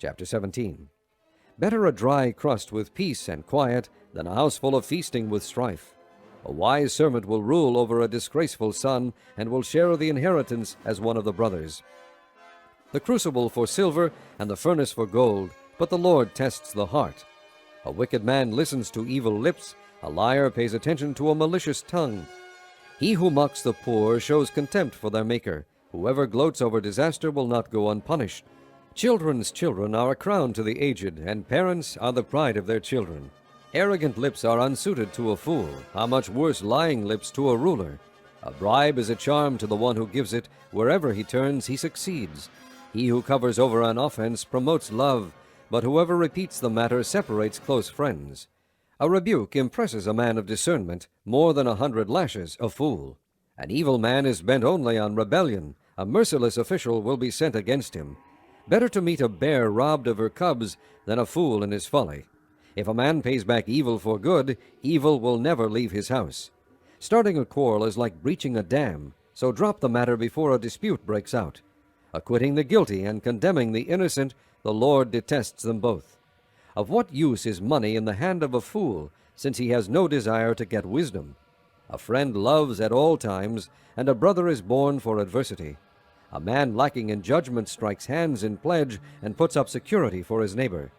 Chapter 17. Better a dry crust with peace and quiet than a house full of feasting with strife. A wise servant will rule over a disgraceful son, and will share the inheritance as one of the brothers. The crucible for silver and the furnace for gold, but the Lord tests the heart. A wicked man listens to evil lips, a liar pays attention to a malicious tongue. He who mocks the poor shows contempt for their Maker. Whoever gloats over disaster will not go unpunished. Children's children are a crown to the aged, and parents are the pride of their children. Arrogant lips are unsuited to a fool, how much worse lying lips to a ruler. A bribe is a charm to the one who gives it. Wherever he turns, he succeeds. He who covers over an offense promotes love, but whoever repeats the matter separates close friends. A rebuke impresses a man of discernment more than 100 lashes, a fool. An evil man is bent only on rebellion. A merciless official will be sent against him. Better to meet a bear robbed of her cubs than a fool in his folly. If a man pays back evil for good, evil will never leave his house. Starting a quarrel is like breaching a dam, so drop the matter before a dispute breaks out. Acquitting the guilty and condemning the innocent, the Lord detests them both. Of what use is money in the hand of a fool, since he has no desire to get wisdom? A friend loves at all times, and a brother is born for adversity. A man lacking in judgment strikes hands in pledge and puts up security for his neighbor.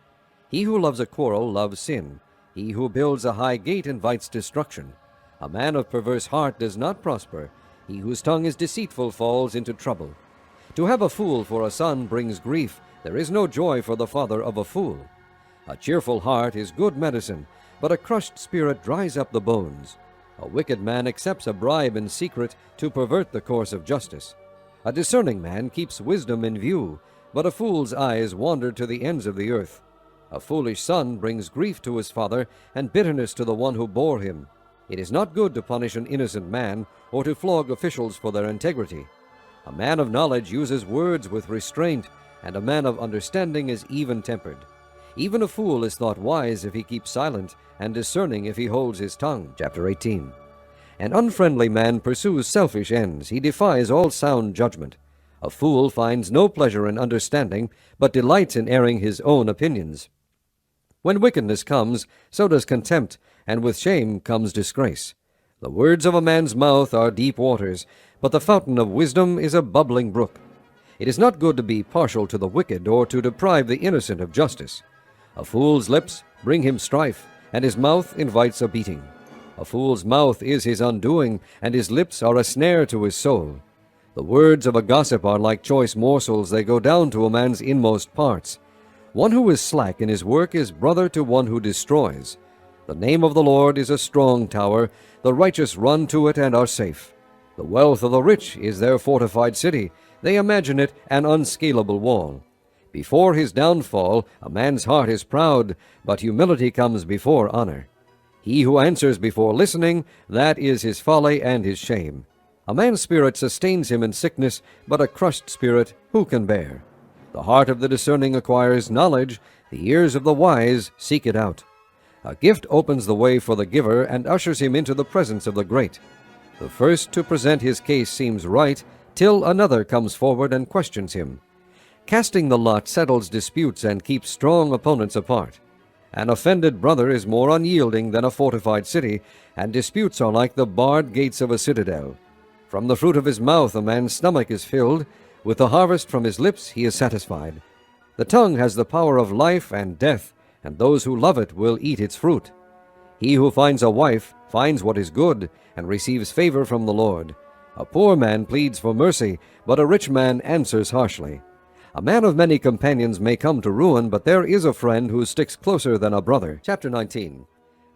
He who loves a quarrel loves sin. He who builds a high gate invites destruction. A man of perverse heart does not prosper. He whose tongue is deceitful falls into trouble. To have a fool for a son brings grief. There is no joy for the father of a fool. A cheerful heart is good medicine, but a crushed spirit dries up the bones. A wicked man accepts a bribe in secret to pervert the course of justice. A discerning man keeps wisdom in view, but a fool's eyes wander to the ends of the earth. A foolish son brings grief to his father, and bitterness to the one who bore him. It is not good to punish an innocent man, or to flog officials for their integrity. A man of knowledge uses words with restraint, and a man of understanding is even-tempered. Even a fool is thought wise if he keeps silent, and discerning if he holds his tongue. Chapter 18. An unfriendly man pursues selfish ends. He defies all sound judgment. A fool finds no pleasure in understanding, but delights in airing his own opinions. When wickedness comes, so does contempt, and with shame comes disgrace. The words of a man's mouth are deep waters, but the fountain of wisdom is a bubbling brook. It is not good to be partial to the wicked, or to deprive the innocent of justice. A fool's lips bring him strife, and his mouth invites a beating. A fool's mouth is his undoing, and his lips are a snare to his soul. The words of a gossip are like choice morsels. They go down to a man's inmost parts. One who is slack in his work is brother to one who destroys. The name of the Lord is a strong tower. The righteous run to it and are safe. The wealth of the rich is their fortified city. They imagine it an unscalable wall. Before his downfall, a man's heart is proud, but humility comes before honor. He who answers before listening, that is his folly and his shame. A man's spirit sustains him in sickness, but a crushed spirit who can bear? The heart of the discerning acquires knowledge. The ears of the wise seek it out. A gift opens the way for the giver and ushers him into the presence of the great. The first to present his case seems right, till another comes forward and questions him. Casting the lot settles disputes and keeps strong opponents apart. An offended brother is more unyielding than a fortified city, and disputes are like the barred gates of a citadel. From the fruit of his mouth a man's stomach is filled. With the harvest from his lips he is satisfied. The tongue has the power of life and death, and those who love it will eat its fruit. He who finds a wife finds what is good, and receives favor from the Lord. A poor man pleads for mercy, but a rich man answers harshly. A man of many companions may come to ruin, but there is a friend who sticks closer than a brother. Chapter 19.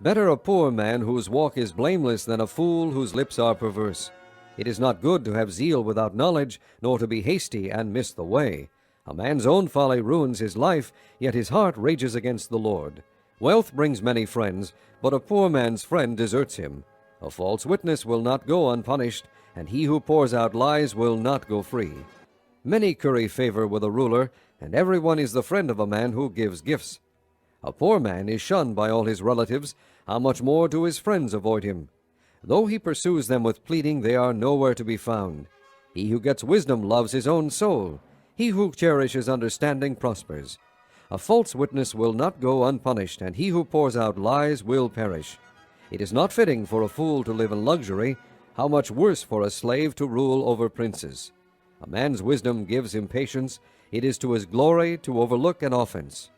Better a poor man whose walk is blameless than a fool whose lips are perverse. It is not good to have zeal without knowledge, nor to be hasty and miss the way. A man's own folly ruins his life, yet his heart rages against the Lord. Wealth brings many friends, but a poor man's friend deserts him. A false witness will not go unpunished, and he who pours out lies will not go free. Many curry favor with a ruler, and everyone is the friend of a man who gives gifts. A poor man is shunned by all his relatives. How much more do his friends avoid him? Though he pursues them with pleading, they are nowhere to be found. He who gets wisdom loves his own soul. He who cherishes understanding prospers. A false witness will not go unpunished, and he who pours out lies will perish. It is not fitting for a fool to live in luxury, how much worse for a slave to rule over princes. A man's wisdom gives him patience, it is to his glory to overlook an offense.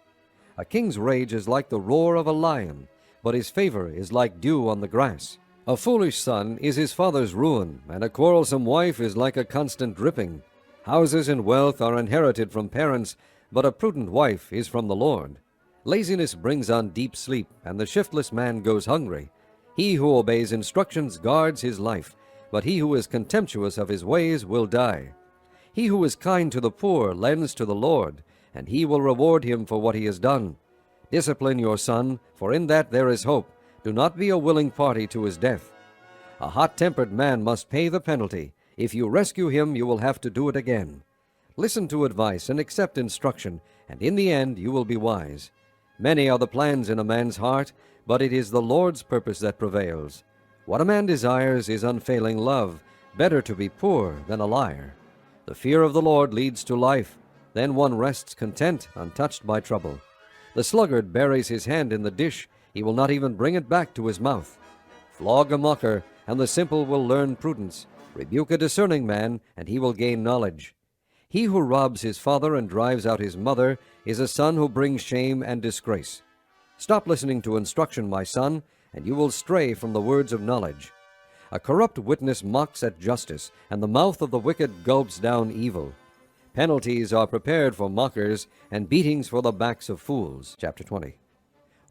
A king's rage is like the roar of a lion, but his favor is like dew on the grass. A foolish son is his father's ruin, and a quarrelsome wife is like a constant dripping. Houses and wealth are inherited from parents, but a prudent wife is from the Lord. Laziness brings on deep sleep, and the shiftless man goes hungry. He who obeys instructions guards his life, but he who is contemptuous of his ways will die. He who is kind to the poor lends to the Lord, and he will reward him for what he has done. Discipline your son, for in that there is hope. Do not be a willing party to his death. A hot-tempered man must pay the penalty. If you rescue him, you will have to do it again. Listen to advice and accept instruction, and in the end you will be wise. Many are the plans in a man's heart, but it is the Lord's purpose that prevails. What a man desires is unfailing love. Better to be poor than a liar. The fear of the Lord leads to life. Then one rests content, untouched by trouble. The sluggard buries his hand in the dish. He will not even bring it back to his mouth. Flog a mocker, and the simple will learn prudence. Rebuke a discerning man, and he will gain knowledge. He who robs his father and drives out his mother is a son who brings shame and disgrace. Stop listening to instruction, my son, and you will stray from the words of knowledge. A corrupt witness mocks at justice, and the mouth of the wicked gulps down evil. Penalties are prepared for mockers, and beatings for the backs of fools. Chapter 20.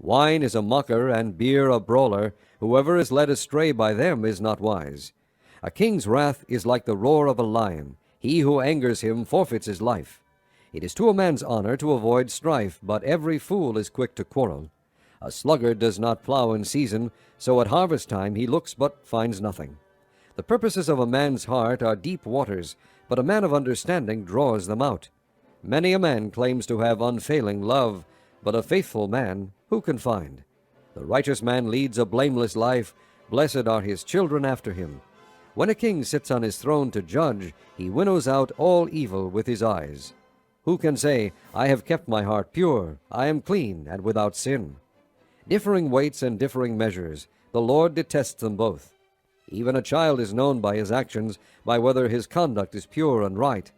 Wine is a mocker, and beer a brawler. Whoever is led astray by them is not wise. A king's wrath is like the roar of a lion. He who angers him forfeits his life. It is to a man's honor to avoid strife, but every fool is quick to quarrel. A sluggard does not plow in season, so at harvest time he looks but finds nothing. The purposes of a man's heart are deep waters, but a man of understanding draws them out. Many a man claims to have unfailing love, but a faithful man who can find? The righteous man leads a blameless life. Blessed are his children after him. When a king sits on his throne to judge, he winnows out all evil with his eyes. Who can say, I have kept my heart pure, I am clean and without sin? Differing weights and differing measures, the Lord detests them both. Even a child is known by his actions, by whether his conduct is pure and right.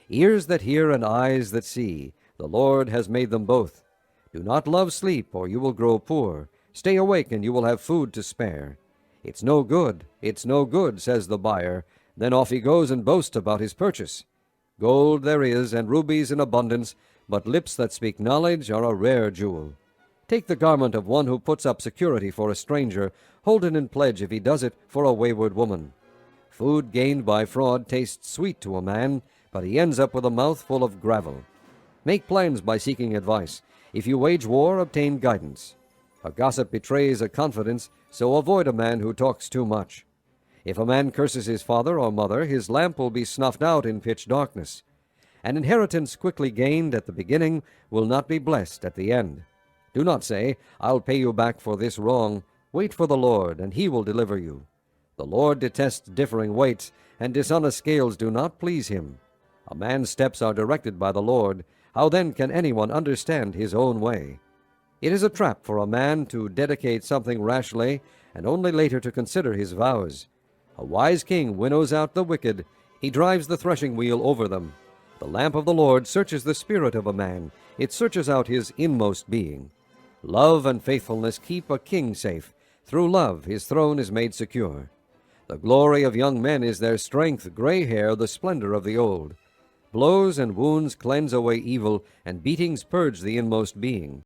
Ears that hear and eyes that see, the Lord has made them both. Do not love sleep, or you will grow poor. Stay awake, and you will have food to spare. It's no good, says the buyer. Then off he goes and boasts about his purchase. Gold there is, and rubies in abundance, but lips that speak knowledge are a rare jewel. Take the garment of one who puts up security for a stranger. Hold it in pledge if he does it for a wayward woman. Food gained by fraud tastes sweet to a man, but he ends up with a mouth full of gravel. Make plans by seeking advice. If you wage war, obtain guidance. A gossip betrays a confidence, so avoid a man who talks too much. If a man curses his father or mother, his lamp will be snuffed out in pitch darkness. An inheritance quickly gained at the beginning will not be blessed at the end. Do not say, I'll pay you back for this wrong. Wait for the Lord, and he will deliver you. The Lord detests differing weights, and dishonest scales do not please him. A man's steps are directed by the Lord. How then can anyone understand his own way? It is a trap for a man to dedicate something rashly, and only later to consider his vows. A wise king winnows out the wicked. He drives the threshing wheel over them. The lamp of the Lord searches the spirit of a man. It searches out his inmost being. Love and faithfulness keep a king safe. Through love his throne is made secure. The glory of young men is their strength, gray hair the splendor of the old. Blows and wounds cleanse away evil, and beatings purge the inmost being.